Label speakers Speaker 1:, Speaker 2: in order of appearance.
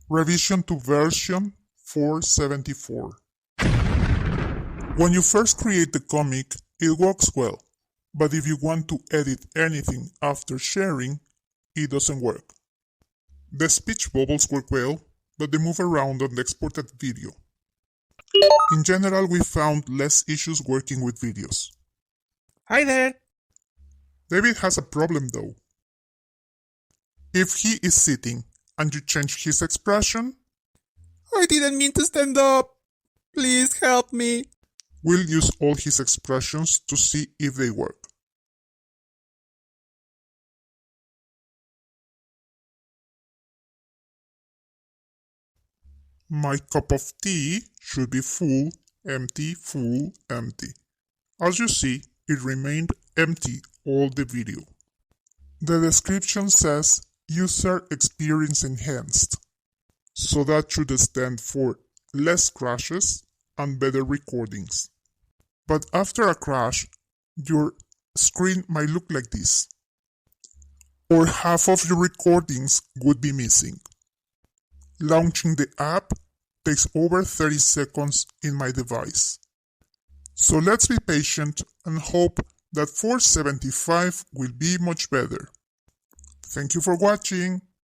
Speaker 1: Revision to version 474. When you first create the comic, it works well, but if you want to edit anything after sharing, it doesn't work. The speech bubbles work well, but they move around on the exported video. In general, we found less issues working with videos.
Speaker 2: Hi there!
Speaker 1: David has a problem though. If he is sitting and you change his expression,
Speaker 2: I didn't mean to stand up! Please help me!
Speaker 1: we'll use all his expressions to see if they work. My cup of tea should be full, empty, full, empty. As you see, it remained empty all the video. The description says User Experience Enhanced, so that should stand for less crashes and better recordings. But after a crash, your screen might look like this, or half of your recordings would be missing. Launching the app takes over 30 seconds in my device. So let's be patient and hope that 475 will be much better. Thank you for watching.